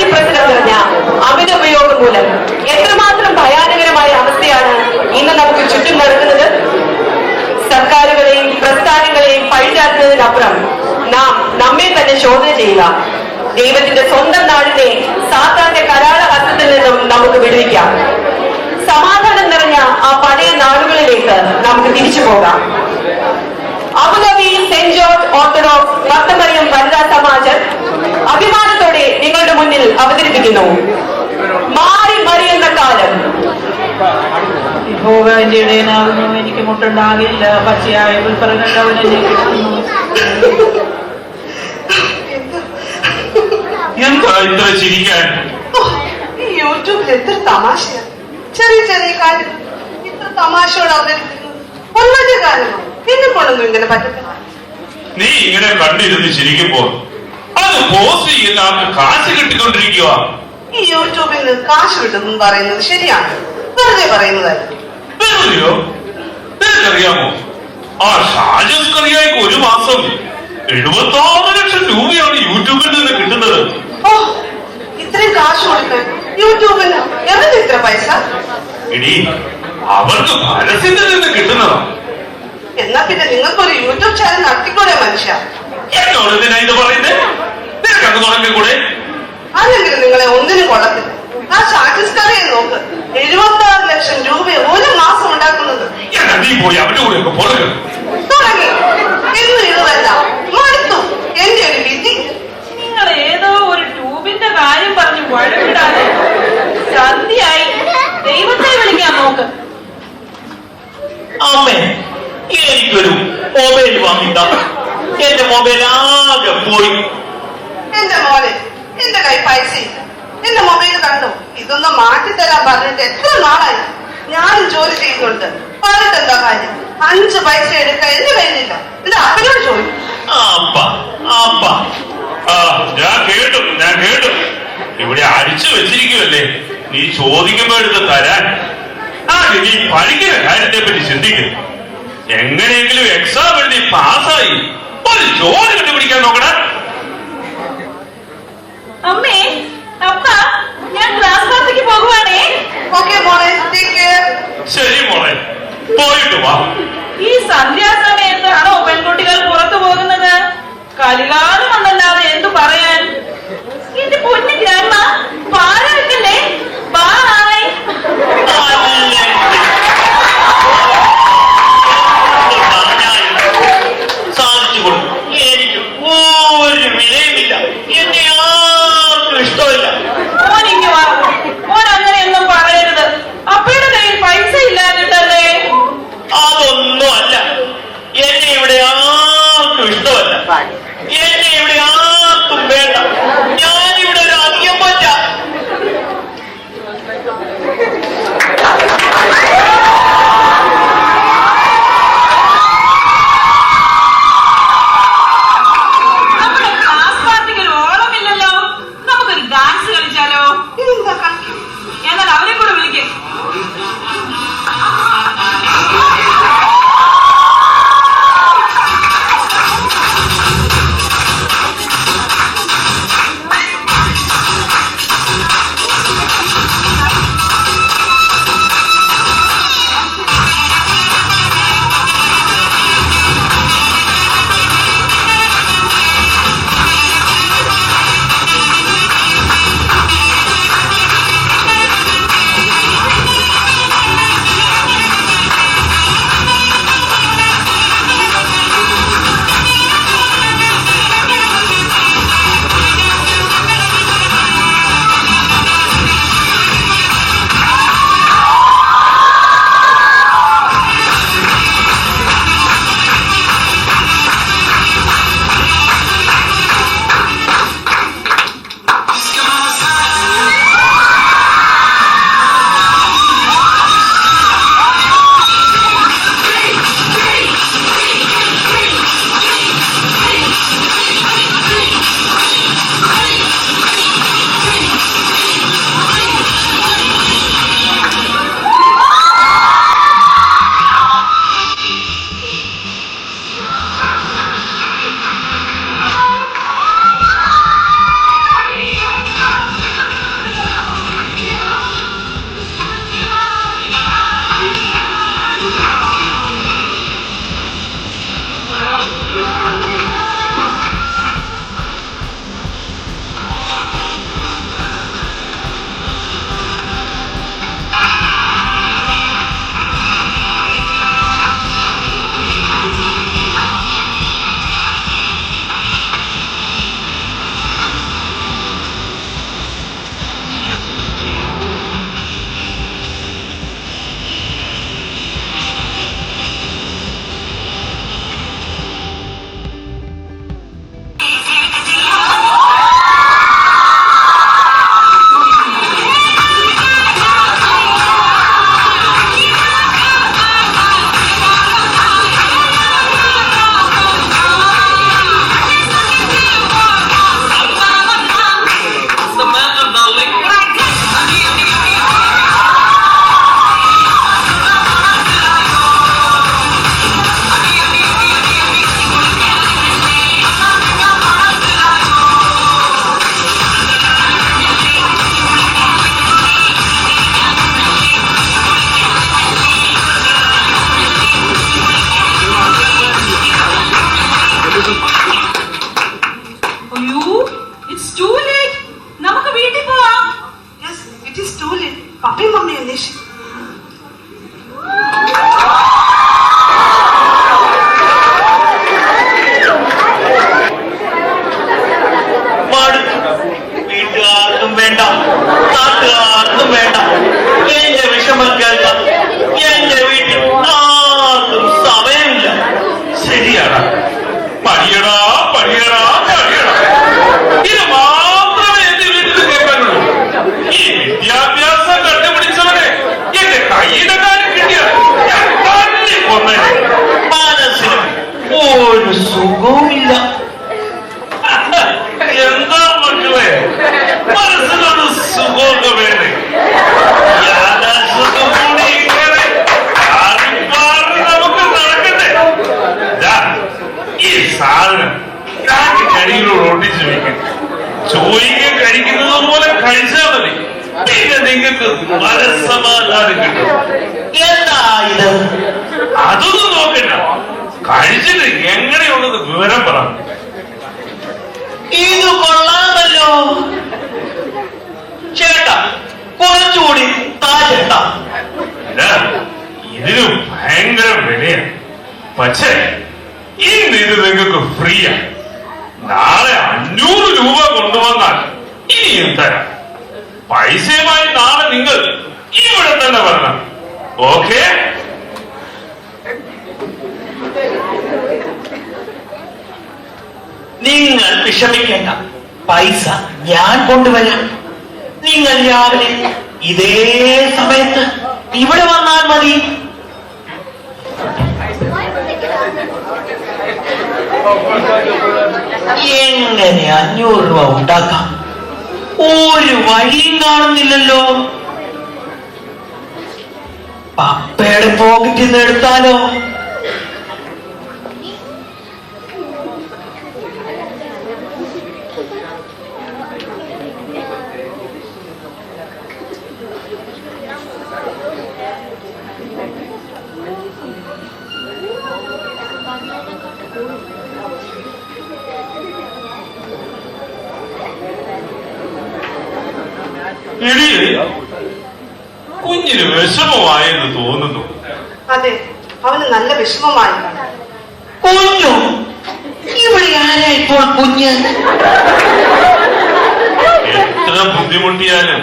അതിപ്രസരം നിറഞ്ഞ അമിത ഉപയോഗം മൂലം എത്രമാത്രം ഭയാനകരമായ അവസ്ഥയാണ് ഇന്ന് നമുക്ക് ചുറ്റും നടക്കുന്നത്. സർക്കാരുകളെയും പ്രസ്ഥാനങ്ങളെയും പഴിചാറ്റുന്നതിനപ്പുറം നാം നമ്മെ തന്നെ ശോധന ചെയ്യുക. ദൈവത്തിന്റെ സ്വന്തം നാടിനെ സാത്താന്റെ കരാള ഹസ്തത്തിൽ നിന്നും നമുക്ക് വിടുവിക്കാം. സമാധാനം നിറഞ്ഞ ആ പഴയ നാടുകളിലേക്ക് നമുക്ക് തിരിച്ചു പോകാം. അബുദാബി സെന്റ് ജോർജ് ഓർത്തഡോക്സ് ഭക്തമറിയം വനിതാ സമാജം അഭിമാനത്തോടെ നിങ്ങളുടെ മുന്നിൽ അവതരിപ്പിക്കുന്നു മാറി മറിയുന്ന കാലം. യഹോവന്റെ ഇടയനാകുന്നു, എനിക്ക് മുട്ടുണ്ടാകില്ല. പച്ചയായ ഉൾപ്പറകൾ അവനെ കിട്ടുന്നു. എന്താ ഇത്ര ചിരിക്കാൻ? യൂട്യൂബിൽ എത്ര തമാശയാ. ചെറിയ ചെറിയ കാര്യം ഇത്ര തമാശയോട് അവതരിപ്പിക്കുന്നു. ഒരു വലിയ കാര്യമോ? എന്നെ കൊണ്ടൊന്നും ഇങ്ങനെ പറ്റത്തില്ല. നീ ഇങ്ങനെ കണ്ടിരുന്ന് ചിരിക്കുമ്പോ അത് പോസ്റ്റ് ചെയ്യുന്ന ആൾക്ക് കാശ് കിട്ടിക്കൊണ്ടിരിക്കുക. ഈ യൂട്യൂബിൽ നിന്ന് കാശ് കിട്ടുന്നു പറയുന്നത് ശരിയാണ്? വെറുതെ പറയുന്നതല്ല. വെറുതെയോ? നിനക്കറിയാമോ, ആ ഷാജസ് കറിയായിക്ക് ഒരു മാസം 76 ലക്ഷം രൂപയാണ് യൂട്യൂബിൽ നിന്ന് കിട്ടുന്നത്. ഓ, ഇത്രയും കാശ് കൊടുക്കാൻ യൂട്യൂബിന് എവിടെ ഇത്ര പൈസ? എടി, അവർക്ക് പരസ്യത്തിൽ നിന്ന് കിട്ടുന്നതാ. എന്നാ പിന്നെ നിങ്ങൾക്കൊരു യൂട്യൂബ് ചാനൽ നടത്തിക്കൂടെ മനുഷ്യ? എന്നോട് എന്തിനാ ഇത് പറയുന്നത്? നിനക്കങ്ങ് തുടങ്ങിക്കൂടെ? അല്ലെങ്കിൽ നിങ്ങളെ ഒന്നിനും കൊള്ളത്തില്ല. ആ ഷാജസ് കറിയെ നോക്ക്, 76 ലക്ഷം രൂപ ഒരു മാസം ഉണ്ടാക്കുന്നത്. നീ പോയി അവന്റെ കൂടെ ഒക്കെ പുറകെ തുടങ്ങി എന്നും ഇതുവല്ല. മടുത്തു എന്റെ ഒരു വിധി. നിങ്ങൾ ഏതോ ഒരു ട്യൂബിന്റെ കാര്യം പറഞ്ഞു വഴക്കിടാതെ സന്ധ്യയായി ദൈവത്തെ വിളിക്കാൻ നോക്ക്. അമ്മേ, എനിക്കൊരു മൊബൈൽ വാങ്ങിത്ത. എന്റെ മൊബൈൽ ആകെ പോയി. എന്റെ മോനെ, എന്റെ കൈ പൈസ ഇല്ല. എന്റെ മൊബൈൽ കണ്ടു. ഇതൊന്നും മാറ്റിത്തരാൻ പറഞ്ഞിട്ട് എത്ര നാളായി. ഞാനും ജോലി ചെയ്യുന്നുണ്ട്. പറഞ്ഞിട്ട് എന്താ കാര്യം? 5 പൈസ എടുക്കാൻ എന്റെ കയ്യിലില്ല. ഇത് അപ്പനോട് ചോദിക്കും. ഞാൻ കേട്ടു. ഇവിടെ അടിച്ചു വെച്ചിരിക്കുമല്ലേ നീ ചോദിക്കുമ്പോ എടുത്ത് തരാൻ. നീ പഠിക്കുന്ന കാര്യത്തെ പറ്റി ചിന്തിക്കും. എങ്ങനെയെങ്കിലും എക്സാം എഴുതി പാസ്സായി ഒരു ജോലി കണ്ടുപിടിക്കാൻ നോക്കണ. അമ്മേ, അപ്പ, ഞാൻ ക്ലാസ്സിലേക്ക് പോകുവാണേ. ഓക്കെ മോളെ, ടേക്ക് കെയർ. ശരി മോളെ, പോയിട്ട് വാ. ഈ സന്ധ്യാസമയത്താണോ പെൺകുട്ടികൾ പുറത്തു പോകുന്നത്? കലികാലമല്ലാതെ എന്തു പറയാൻ. എന്റെ പൊന്നു ഗ്രാൻഡ്മ, പാല വെക്കല്ലേ. ബായ്. സാധിച്ചു കൊടുക്കും. എനിക്ക് ഒരു വിലയുമില്ല. എന്നെ ആർക്കും ഇഷ്ടമില്ല. മോനിക്ക് വാ. മോൻ അങ്ങനെയൊന്നും പറയരുത്. അപ്പയുടെ കയ്യിൽ പൈസ ഇല്ലാഞ്ഞിട്ടല്ലേ? അതൊന്നും അല്ല. എന്നെ ഇവിടെ ആർക്കും ഇഷ്ടമല്ല. എന്നെ ഇവിടെ ആർക്കും വേണ്ട. ഞാനിവിടെ ഒരു അധികം പറ്റ. നമ്മുടെ ക്ലാസ് പാർട്ടിക്ക് ഒരു ഓളമില്ലല്ലോ. നമുക്കൊരു ഡാൻസ് കളിച്ചാലോ? ഇതെന്താ കളിക്കും? എന്നാൽ അവരെ കൂടെ വിളിക്കും. പപ്പയും മമ്മിയും അന്വേഷിക്കും. വീട്ടുകാർക്കും വേണ്ട, നാട്ടുകാർക്കും വേണ്ട, എന്റെ വിഷമം കേൾക്കാം. എന്റെ വീട്ടിൽ ആർക്കും സമയമില്ല. ശരിയാണ്. പണിയടാ പണിയടാ പണിയടാ, ഇത് മാത്രമേ എന്റെ വീട്ടിൽ കേൾക്കാനുള്ളൂ. ഈ വിദ്യാഭ്യാസം കണ്ടുപിടിച്ചവനെ എന്റെ കയ്യിലെ കാര്യം കിട്ടിയാൽ ഞാൻ തല്ലി കൊന്നേനെ. മനസ്സിന് ഒരു സുഖവുമില്ല. എന്താ മക്കളെ, മനസ്സിനൊരു സുഖമൊക്കെ വേണ്ടേ? സുഖം കൂടി ഇങ്ങനെ ആറിപ്പാറി നമുക്ക് നടക്കട്ടെ. ഈ സാധനം കഴിയിലൂടെ ഒട്ടിച്ചു വെക്കും. ചോദിക്കാൻ കഴിക്കുന്നത് പോലെ കഴിച്ചാൽ മതി. പിന്നെ നിങ്ങൾക്ക് മനസ്സമാധാനം കിട്ടും. എന്താ ഇത്? അതൊന്നും നോക്കണ്ട, കഴിച്ചിട്ട് എങ്ങനെയുള്ളത് വിവരം പറ. ഇത് കൊള്ളാമല്ലോ ചേട്ടാ, കുറച്ചുകൂടി താ ചേട്ടാ. ഇതിന് ഭയങ്കര വിലയാണ്. പക്ഷേ ഇന്ന് ഇത് നിങ്ങൾക്ക് ഫ്രീയാണ്. നാളെ 500 രൂപ കൊണ്ടുവന്നാൽ ഇനിയും തരാം. പൈസയുമായി നാളെ നിങ്ങൾ ഇവിടെ തന്നെ വരണം. ഓക്കെ? നിങ്ങൾ വിഷമിക്കേണ്ട, പൈസ ഞാൻ കൊണ്ടുവരാം. നിങ്ങൾ രാവിലെ ഇതേ സമയത്ത് ഇവിടെ വന്നാൽ മതി. എങ്ങനെ 500 രൂപ ഉണ്ടാക്കാം? ഒരു വഴിയും കാണുന്നില്ലല്ലോ. പപ്പയുടെ പോക്കറ്റിൽ നിന്ന് എടുത്താലോ? കുഞ്ഞിന് വിഷമമായെന്ന് തോന്നുന്നു. അതെ, അവന് നല്ല വിഷമമായി. കുഞ്ഞു? ഇവിടെ ആരാ ഇപ്പോൾ കുഞ്ഞ്? എത്ര ബുദ്ധിമുട്ടിയാലും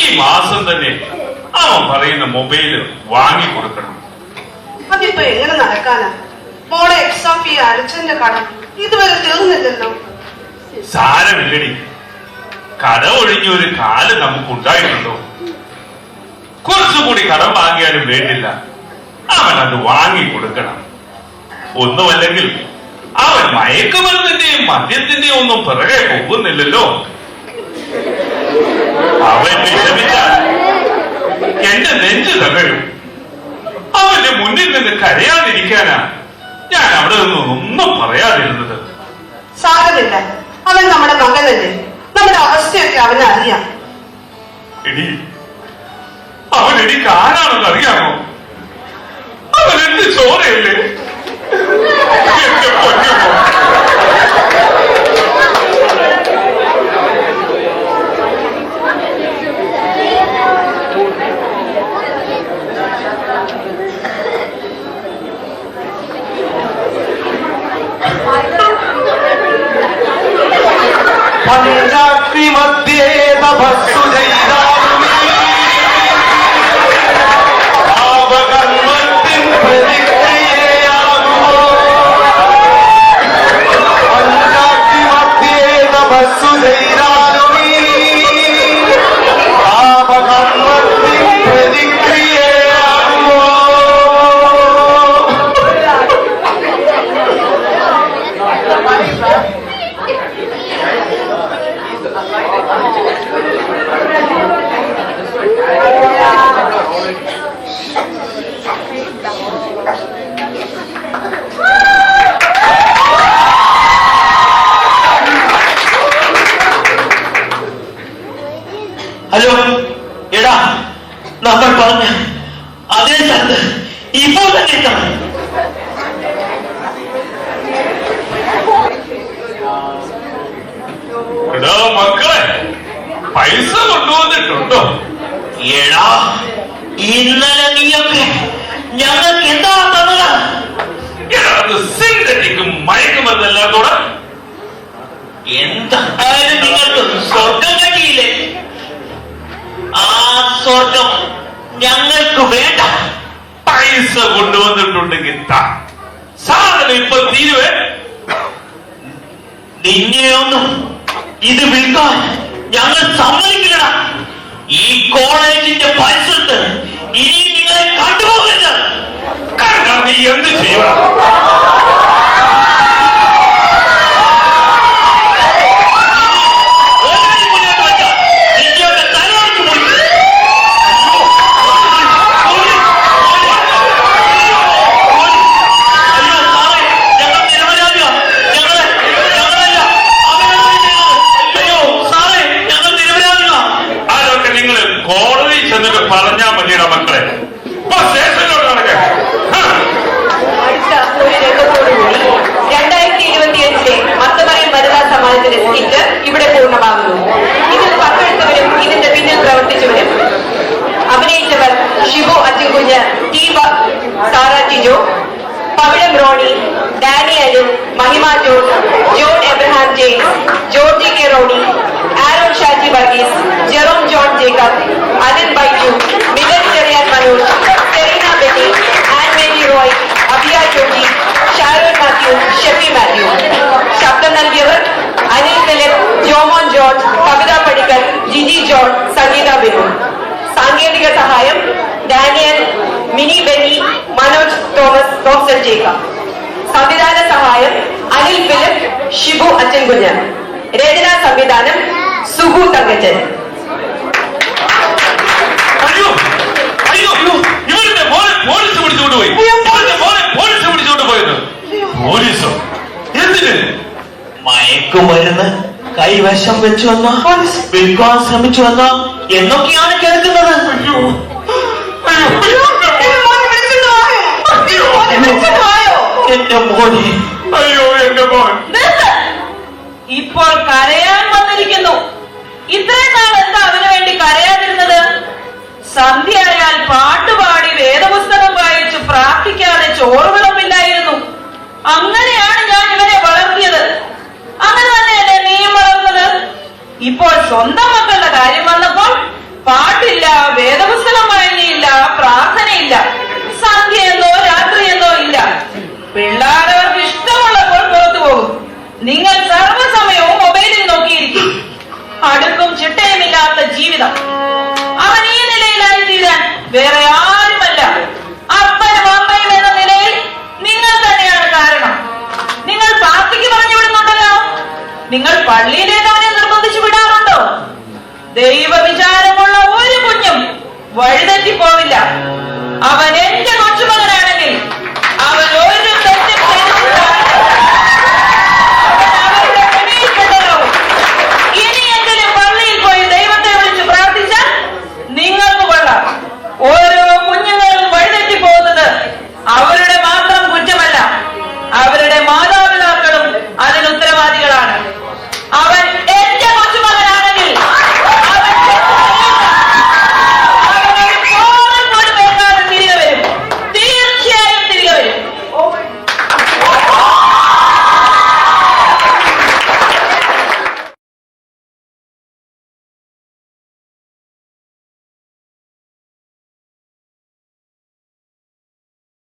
ഈ മാസം തന്നെ അവൻ പറയുന്ന മൊബൈല് വാങ്ങിക്കൊടുക്കണം. അതിപ്പോ എങ്ങനെ നടക്കാനാ? മോളെ എക്സാം ഫീ അരച്ചന്റെ കടം ഇതുവരെ തീർന്നില്ലല്ലോ. സാരമില്ലടി, കട ഒഴിഞ്ഞൊരു കാലം നമുക്കുണ്ടായിട്ടുണ്ടോ? കുറച്ചുകൂടി കടം വാങ്ങിയാലും വേണ്ടില്ല, അവൻ അത് വാങ്ങിക്കൊടുക്കണം. ഒന്നുമല്ലെങ്കിൽ അവൻ മയക്കുമരുന്നിന്റെയും മദ്യത്തിന്റെയും ഒന്നും പിറകെ പോകുന്നില്ലല്ലോ. അവൻ വിഷമിച്ചാൽ എന്റെ നെഞ്ച് തകരും. അവന്റെ മുന്നിൽ നിന്ന് കരയാതിരിക്കാനാ ഞാൻ അവിടെ നിന്നൊന്നും പറയാതിരുന്നത്. സാരമില്ല, അവൻ നമ്മുടെ മകനല്ലേ. നമ്മുടെ അവസ്ഥയൊക്കെ അവന് അറിയാം. എടി, അവൻ എനിക്ക് ആരാണെന്ന് അറിയാമോ? അവൻ എന്റെ ചോരയല്ലേ? എന്റെ പൊന്നു പഞ്ചാഗ്നി മധ്യേ തപസ്സു ചെയ്താലും പാപകർമ്മത്തിൻ പ്രതിക്രിയയാകുമോ? പഞ്ചാഗ്നി മധ്യേ തപസ്സു ചെയ്താലും പാപകർമ്മത്തിൻ പ്രതിക്രിയയാകുമോ? ഹലോ, എടാ, നമ്മൾ പറഞ്ഞ അതേ സ്ഥലത്ത് ഇപ്പോൾ തന്നെ എത്തണം. എടാ മക്കളെ, പൈസ കൊണ്ടുവന്നിട്ടുണ്ടോ? എടാ, ഇന്നലെ നീയൊക്കെ ഞങ്ങൾക്ക് എന്താ തന്നത്? സിന്തറ്റിക്കും മയക്കുമരുന്നെല്ലാം കൂടെ. എന്തായാലും നിങ്ങൾക്ക് സ്വർഗം കിട്ടിയില്ലേ? ആ സ്വർഗം ഞങ്ങൾക്ക് വേണ്ട. പൈസ കൊണ്ടുവന്നിട്ടുണ്ടെങ്കിൽ സാധനം ഇപ്പൊ തീരുവേ. നിന്നെയൊന്നും ഇത് വിൽക്കാൻ ഞങ്ങൾ സമ്മതിക്കില്ലടാ. ഈ കോളേജിന്റെ പരിസരത്ത് ഇനി നിങ്ങളെ കണ്ടുപോകരുത്. കാരണം നീ എന്ത് ചെയ്യണം? പറഞ്ഞാ മതിയുടെ മക്കളെ. സ്റ്റേഷനിലോട്ട് നടക്കാൻ. അടുത്ത ഒരു രംഗത്തോടുകൂടി 2025 മത്തമറയിൽ വനിതാ സമാജത്തിന്റെ സ്കിറ്റ് ഇവിടെ പൂർണ്ണമാകുന്നു. ഇതിൽ പങ്കെടുത്തവരും ഇതിന്റെ പിന്നിൽ പ്രവർത്തിച്ചവരും അഭിനയിച്ചവർ ഷിബു അച്ചിൻകുഞ്ഞ്, സാറ ടിജോ, പവിഴം റോണി, ഡാനി അനിൽ, മഹിമ ജോർജ്, ജോൺ എബ്രഹാം ജെയിംസ്, ജോർജി കെ റോണി, ആരോൺ ഷാജി വർഗീസ്, ജെറോം ജോൺ ജേക്കബ്, അനിൽ ബൈജു, മികൻ ചെറിയാൻ മനോജ്, സെറീന ബെന്നി, ആൻ മേരി റോയ്, അബിയ ജോജി, ഷാരോൺ മാത്യു, ഷെഫി മാത്യു. ശബ്ദം നൽകിയവർ അനിൽ ഫിലിപ്പ്, ജോമോൻ ജോർജ്, കവിത പടിക്കൽ, ജിജി ജോൺ, സംഗീത ബിനു. സാങ്കേതിക സഹായം ഡാനിയൽ, മിനി ബെന്നി, മനോജ് തോമസ്, തോംസൺ ജേക്കബ്. സംവിധാന സഹായം അനിൽ ഫിലിപ്പ്, ഷിബു അച്ചൻകുഞ്ഞ്. രചനാ സംവിധാനം സുഗു തങ്കച്ചൻ. അയ്യോ അയ്യോ, ഇവരുടെ മോനെ പോലീസ് പിടിച്ചുകൊണ്ട് പോയി. ഇവരുടെ മോനെ പോലീസ് പിടിച്ചുകൊണ്ട് പോയത്. പോലീസോ? എന്തിന്? മയക്കുമരുന്ന് കൈവശം വെച്ചു വന്ന, വിൽക്കാൻ ശ്രമിച്ചു വന്ന എന്നൊക്കെയാണ് കേൾക്കുന്നത്. അയ്യോ എന്റെ മോനെ, അയ്യോ എന്റെ മോൻ. ഇപ്പോൾ കരയാൻ വന്നിരിക്കുന്നു. ഇത്രയും നാൾ എന്താ അവന് വേണ്ടി കരയാതിരുന്നത്? സന്ധ്യയായാൽ പാട്ടുപാടി വേദപുസ്തകം വായിച്ച് പ്രാർത്ഥിക്കാതെ ചോറ് വിളമ്പില്ലായിരുന്നു. അങ്ങനെയാണ് ഞാൻ ഇവനെ വളർത്തിയത്. അങ്ങനെ തന്നെയല്ലേ നീയും വളർന്നത്? ഇപ്പോൾ സ്വന്തം മക്കളുടെ കാര്യം വന്നപ്പോൾ പാട്ടില്ല, വേദപുസ്തകം വായനയില്ല, പ്രാർത്ഥനയില്ല, സന്ധ്യയെന്നോ രാത്രിയെന്നോ ഇല്ല. പിള്ളേരവർക്ക് ഇഷ്ടമുള്ളപ്പോൾ പുറത്തു പോകും. നിങ്ങൾ സർവ്വസമയവും മൊബൈലിൽ നോക്കിയിരിക്കും. അടുക്കും ചിട്ടയുമില്ലാത്ത ജീവിതം. അവൻ ഈ നിലയിലായി തീരാൻ വേറെ ആരുമല്ല, അപ്പനും അമ്മയും എന്ന നിലയിൽ നിങ്ങൾ തന്നെയാണ് കാരണം. നിങ്ങൾ പാർട്ടിക്ക് പറഞ്ഞു വിടുന്നുണ്ടല്ലോ. നിങ്ങൾ പള്ളിയിലേക്ക് അവനെ നിർബന്ധിച്ചു വിടാറുണ്ടോ? ദൈവവിചാരമുള്ള ഒരു കുഞ്ഞും വഴിതെറ്റി പോവില്ല. അവൻ എന്റെ കൊച്ചുമകനാണ്.